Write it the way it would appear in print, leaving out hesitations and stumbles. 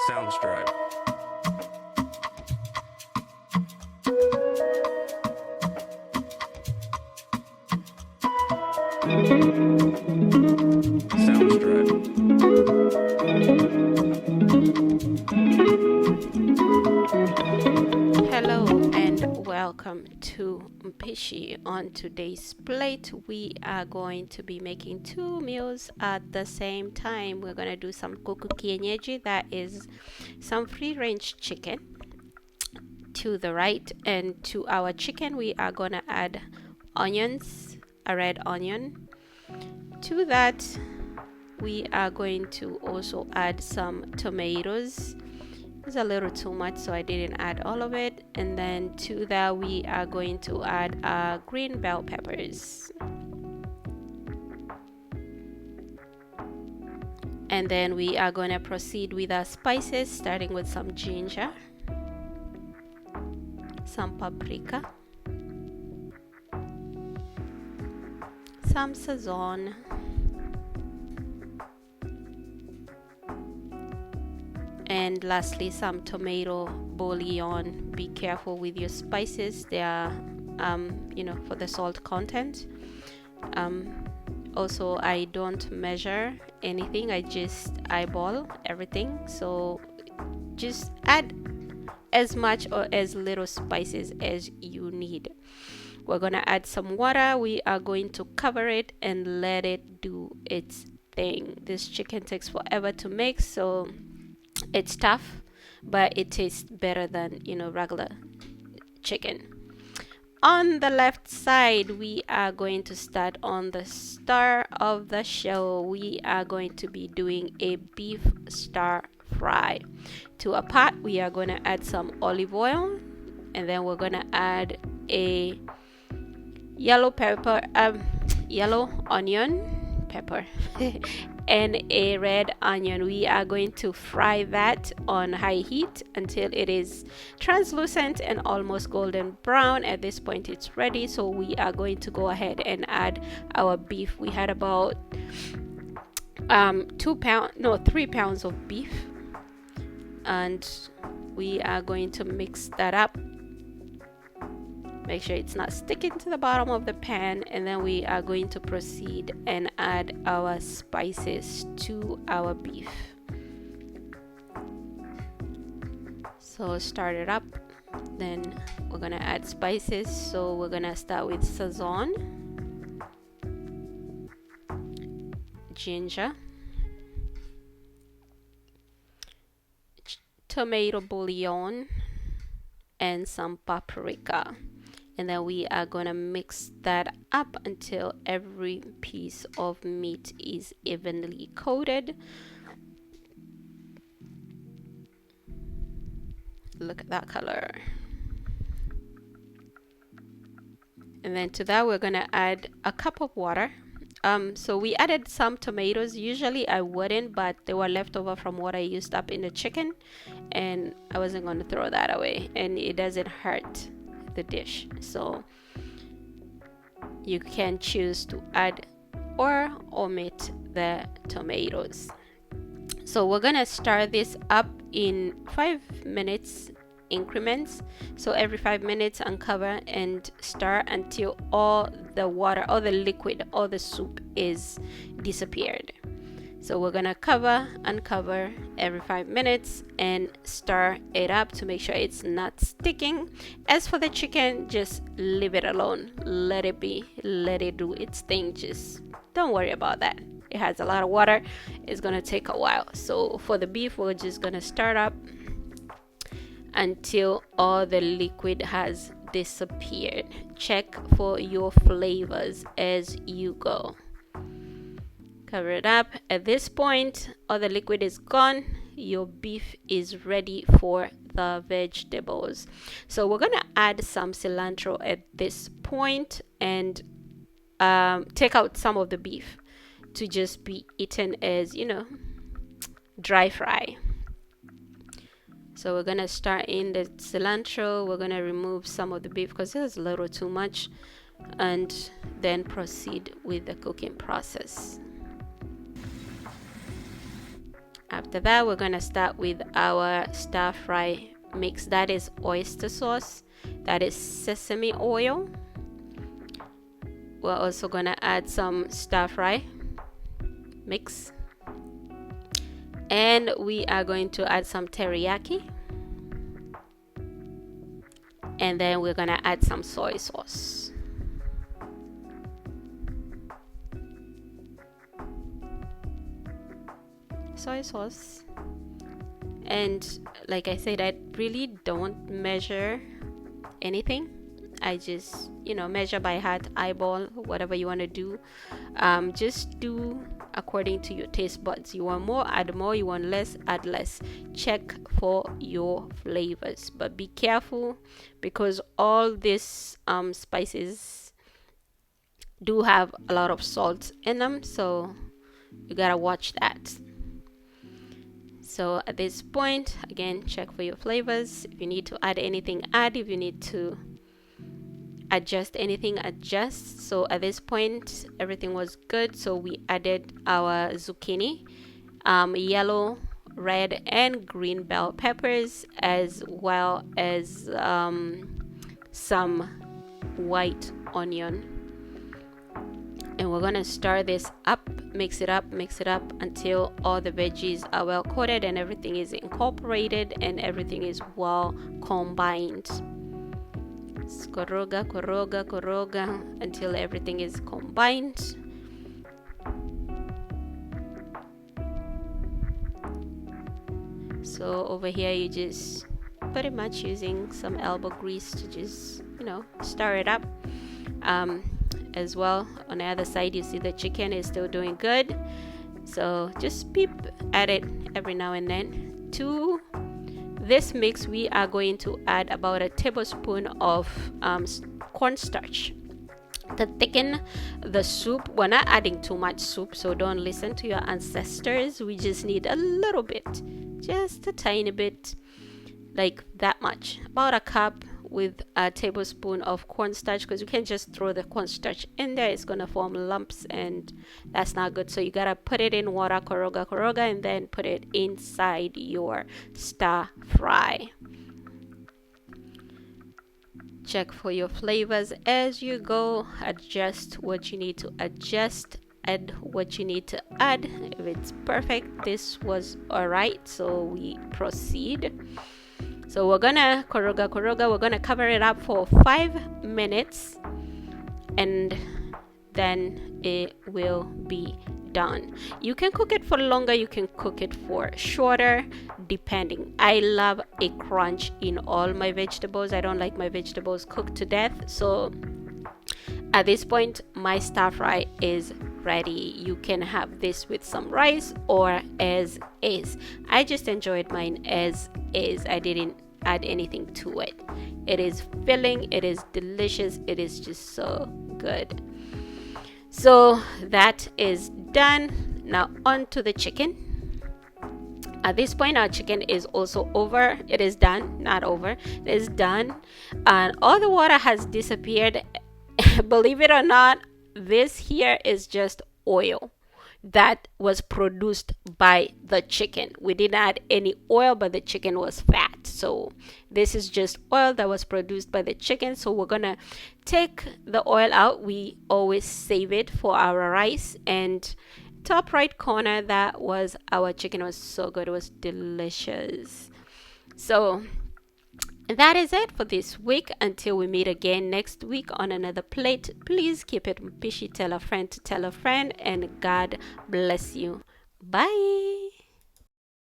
Sounds drive. Sounds drive. Hello and welcome to Mpishi. On today's plate, we are going to be making two meals at the same time. We're going to do some Kuku Kienji, that is some free-range chicken to the right, and to our chicken we are going to add onions, a red onion. To that we are going to also add some tomatoes. It's a little too much, so I didn't add all of it. And then to that we are going to add green bell peppers, and then we are going to proceed with our spices, starting with some ginger, some paprika, some sazon, and lastly some tomato bouillon. Be careful with your spices, they are for the salt content. Also, I don't measure anything, I just eyeball everything, so just add as much or as little spices as you need. We're gonna add some water. We are going to cover it and let it do its thing. This chicken takes forever to make, so it's tough, but it tastes better than regular chicken. On the left side, we are going to start on the star of the show. We are going to be doing a beef stir fry. To a pot we are going to add some olive oil, and then we're going to add a yellow onion pepper and a red onion. We are going to fry that on high heat until it is translucent and almost golden brown. At this point it's ready, so we are going to go ahead and add our beef. We had about 3 pounds of beef, and we are going to mix that up. Make sure it's not sticking to the bottom of the pan, and then we are going to proceed and add our spices to our beef. So start it up, then we're gonna add spices. So we're gonna start with sazon, ginger, tomato bouillon, and some paprika. And then we are going to mix that up until every piece of meat is evenly coated. Look at that color. And then to that we're going to add a cup of water. So we added some tomatoes. Usually I wouldn't, but they were left over from what I used up in the chicken, and I wasn't going to throw that away, and it doesn't hurt the dish, so you can choose to add or omit the tomatoes. So we're gonna start this up in 5 minutes increments. So every 5 minutes uncover and stir until all the water, all the liquid, all the soup is disappeared. So we're gonna cover, uncover every 5 minutes and stir it up to make sure it's not sticking. As for the chicken, just leave it alone. Let it be. Let it do its thing. Just don't worry about that. It has a lot of water. It's gonna take a while. So for the beef, we're just gonna start up until all the liquid has disappeared. Check for your flavors as you go. Cover it up. At this point, all the liquid is gone. Your beef is ready for the vegetables. So we're gonna add some cilantro at this point and take out some of the beef to just be eaten as dry fry. So we're gonna start in the cilantro. We're gonna remove some of the beef because there's a little too much, and then proceed with the cooking process. After that, we're gonna start with our stir fry mix. That is oyster sauce, that is sesame oil. We're also gonna add some stir fry mix, and we are going to add some teriyaki, and then we're gonna add some soy sauce. Soy sauce. And like I said, I really don't measure anything. I just, measure by heart, eyeball, whatever you want to do. Just do according to your taste buds. You want more, add more. You want less, add less. Check for your flavors, but be careful because all these spices do have a lot of salt in them, so you gotta watch that. So at this point, again, check for your flavors. If you need to add anything, add. If you need to adjust anything, adjust. So at this point, everything was good. So we added our zucchini, yellow, red, and green bell peppers, as well as some white onion. And we're gonna stir this up, mix it up until all the veggies are well coated and everything is incorporated and everything is well combined. Koroga until everything is combined. So over here, you just pretty much using some elbow grease to just stir it up. As well, on the other side, you see the chicken is still doing good, so just peep at it every now and then. To this mix, we are going to add about a tablespoon of cornstarch to thicken the soup. We're not adding too much soup, so don't listen to your ancestors. We just need a little bit, just a tiny bit, like that much, about a cup, with a tablespoon of cornstarch, because you can't just throw the cornstarch in there. It's gonna form lumps and that's not good. So you gotta put it in water, koroga, and then put it inside your stir fry. Check for your flavors as you go. Adjust what you need to adjust, add what you need to add. If it's perfect, this was all right, so we proceed. So we're gonna koroga, we're gonna cover it up for 5 minutes and then it will be done. You can cook it for longer, you can cook it for shorter, depending. I love a crunch in all my vegetables. I don't like my vegetables cooked to death. So at this point, my stir fry is ready. You can have this with some rice or as is. I just enjoyed mine as is. I didn't add anything to it. It is filling, it is delicious, it is just so good. So that is done. Now on to the chicken. At this point, our chicken is also over. It is done, not over. It is done, and all the water has disappeared. Believe it or not, this here is just oil that was produced by the chicken. We didn't add any oil, but the chicken was fat. So this is just oil that was produced by the chicken. So we're gonna take the oil out. We always save it for our rice. And top right corner, that was our chicken. It was so good. It was delicious. So that is it for this week. Until we meet again next week on another plate, please keep it Mpishi. Tell a friend to tell a friend, and God bless you. Bye.